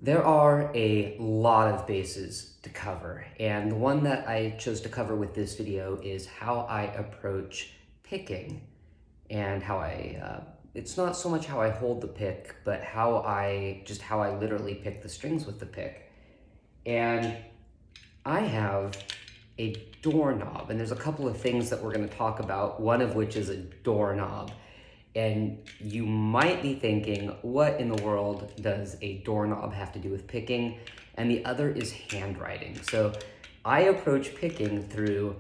There are a lot of bases to cover, and the one that I chose to cover with this video is how I approach picking and it's not so much how I hold the pick, but how I literally pick the strings with the pick. And I have a doorknob, and there's a couple of things that we're going to talk about, one of which is a doorknob. And you might be thinking, what in the world does a doorknob have to do with picking? And the other is handwriting. So I approach picking through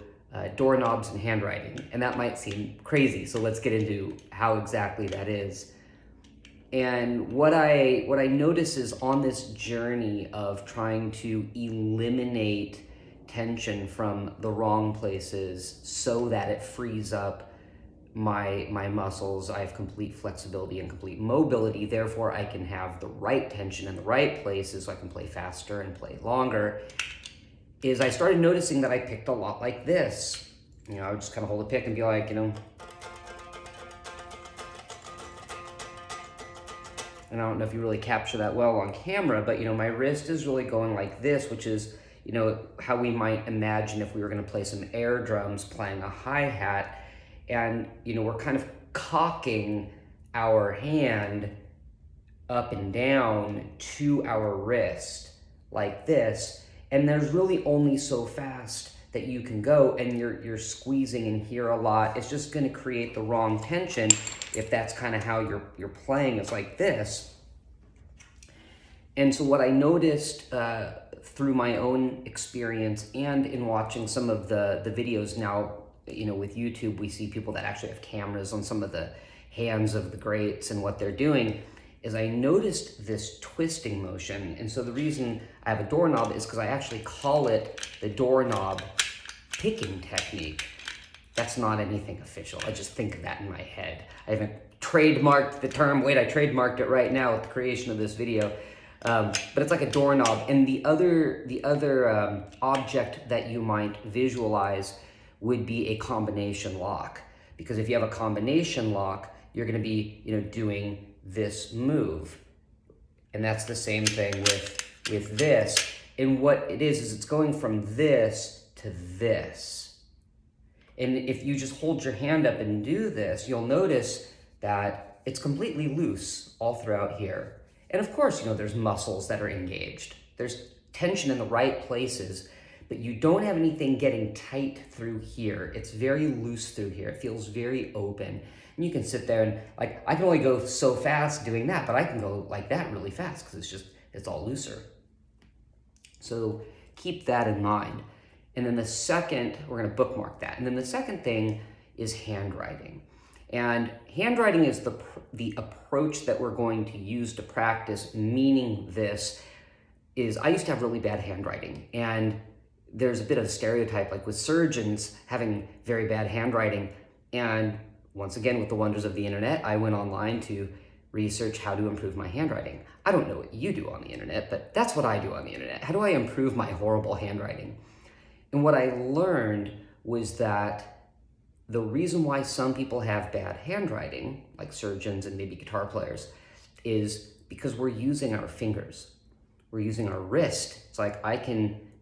doorknobs and handwriting, and that might seem crazy. So let's get into how exactly that is. And what I notice is on this journey of trying to eliminate tension from the wrong places so that it frees up my muscles, I have complete flexibility and complete mobility, therefore I can have the right tension in the right places so I can play faster and play longer, is I started noticing that I picked a lot like this. I would just kind of hold a pick and be like, and I don't know if you really capture that well on camera, but my wrist is really going like this, which is how we might imagine if we were going to play some air drums playing a hi-hat. And we're kind of cocking our hand up and down to our wrist like this. And there's really only so fast that you can go, and you're squeezing in here a lot. It's just going to create the wrong tension if that's kind of how you're playing. It's like this. And so what I noticed through my own experience and in watching some of the videos now, with YouTube, we see people that actually have cameras on some of the hands of the greats, and what they're doing is I noticed this twisting motion. And so the reason I have a doorknob is because I actually call it the doorknob picking technique. That's not anything official. I just think of that in my head. I haven't trademarked the term. Wait, I trademarked it right now with the creation of this video. But it's like a doorknob. And the other object that you might visualize would be a combination lock. Because if you have a combination lock, you're going to be, doing this move. And that's the same thing with this. And what it is it's going from this to this. And if you just hold your hand up and do this, you'll notice that it's completely loose all throughout here. And of course, there's muscles that are engaged. There's tension in the right places, but you don't have anything getting tight through here. It's very loose through here. It feels very open. And you can sit there and I can only go so fast doing that, but I can go like that really fast because it's all looser. So keep that in mind. And then the second, we're gonna bookmark that. And then the second thing is handwriting. And handwriting is the approach that we're going to use to practice, meaning this is I used to have really bad handwriting, and there's a bit of a stereotype, like with surgeons having very bad handwriting. And once again, with the wonders of the internet, I went online to research how to improve my handwriting. I don't know what you do on the internet, but that's what I do on the internet. How do I improve my horrible handwriting? And what I learned was that the reason why some people have bad handwriting, like surgeons and maybe guitar players, is because we're using our fingers. We're using our wrist. It's like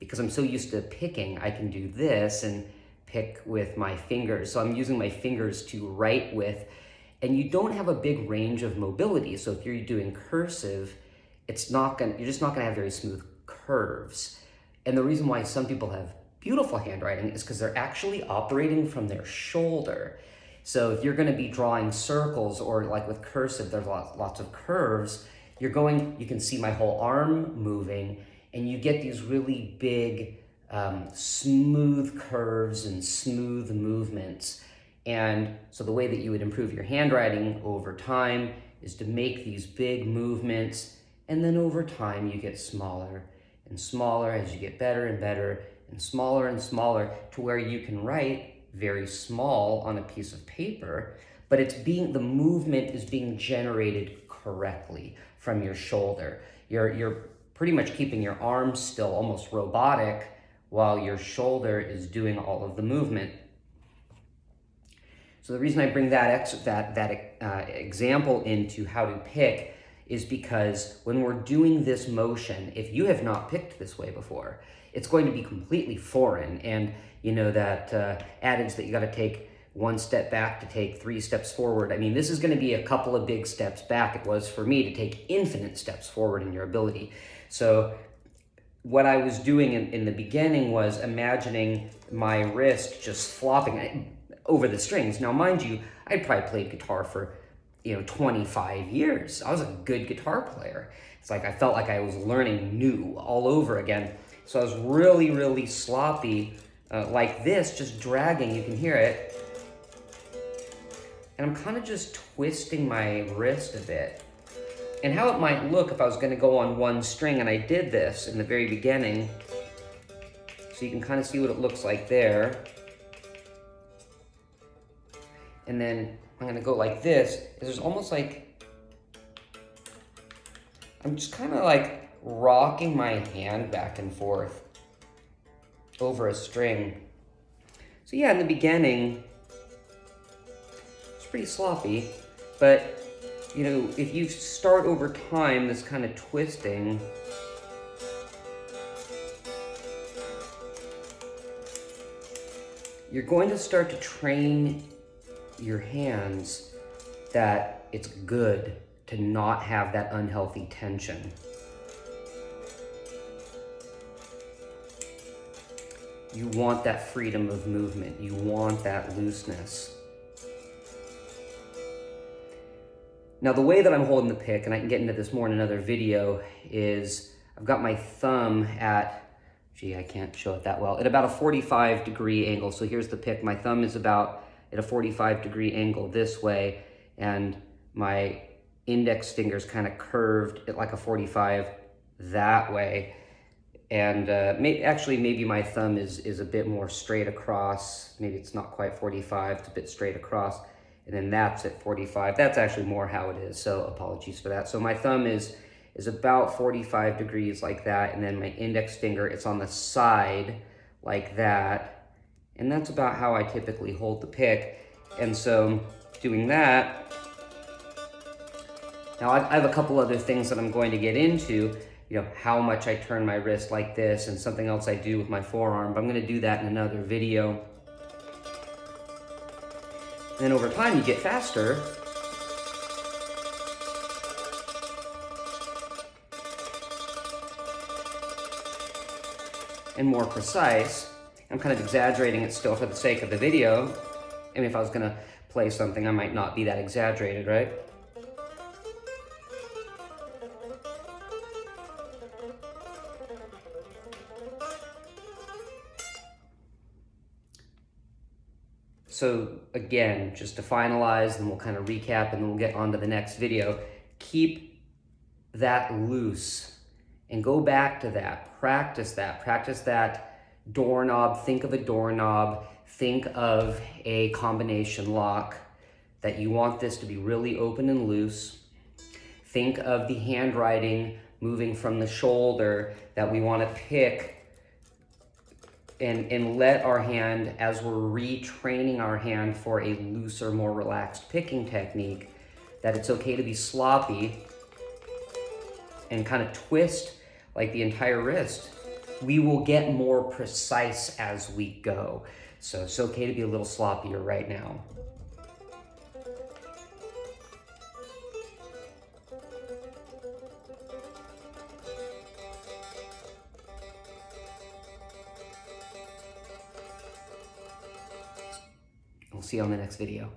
because I'm so used to picking, I can do this and pick with my fingers. So I'm using my fingers to write with, and you don't have a big range of mobility. So if you're doing cursive, you're just not gonna have very smooth curves. And the reason why some people have beautiful handwriting is because they're actually operating from their shoulder. So if you're gonna be drawing circles, or like with cursive, there's lots of curves, you can see my whole arm moving, and you get these really big, smooth curves and smooth movements. And so the way that you would improve your handwriting over time is to make these big movements, and then over time you get smaller and smaller as you get better and better, and smaller to where you can write very small on a piece of paper, but the movement is being generated correctly from your shoulder. You're pretty much keeping your arms still, almost robotic, while your shoulder is doing all of the movement. So the reason I bring that example into how to pick is because when we're doing this motion, if you have not picked this way before, it's going to be completely foreign. And you know that adage that you got to take one step back to take 3 steps forward. I mean, this is going to be a couple of big steps back. It was for me to take infinite steps forward in your ability. So what I was doing in the beginning was imagining my wrist just flopping over the strings. Now, mind you, I'd probably played guitar for 25 years. I was a good guitar player. It's like I felt like I was learning new all over again. So I was really, really sloppy like this, just dragging. You can hear it. And I'm kind of just twisting my wrist a bit. And how it might look if I was going to go on one string, and I did this in the very beginning, so you can kind of see what it looks like there. And then I'm going to go like this. There's almost like, I'm just kind of like rocking my hand back and forth over a string. So yeah, in the beginning, it's pretty sloppy, but if you start over time this kind of twisting, you're going to start to train your hands that it's good to not have that unhealthy tension. You want that freedom of movement. You want that looseness. Now, the way that I'm holding the pick, and I can get into this more in another video, is I've got my thumb at, I can't show it that well, at about a 45-degree angle. So here's the pick. My thumb is about at a 45-degree angle this way, and my index finger's kind of curved at like a 45 that way. And maybe my thumb is a bit more straight across. Maybe it's not quite 45, it's a bit straight across. And then that's at 45. That's actually more how it is, so apologies for that. So my thumb is about 45 degrees like that, and then my index finger, it's on the side like that. And that's about how I typically hold the pick. And so doing that, now I have a couple other things that I'm going to get into, how much I turn my wrist like this and something else I do with my forearm, but I'm gonna do that in another video. And then over time, you get faster. And more precise. I'm kind of exaggerating it still for the sake of the video. I mean, if I was gonna play something, I might not be that exaggerated, right? So again, just to finalize, and we'll kind of recap, and then we'll get on to the next video. Keep that loose and go back to that. Practice that doorknob. Think of a doorknob. Think of a combination lock that you want this to be really open and loose. Think of the handwriting moving from the shoulder that we want to pick. And let our hand, as we're retraining our hand for a looser, more relaxed picking technique, that it's okay to be sloppy and kind of twist like the entire wrist. We will get more precise as we go. So it's okay to be a little sloppier right now. We'll see you on the next video.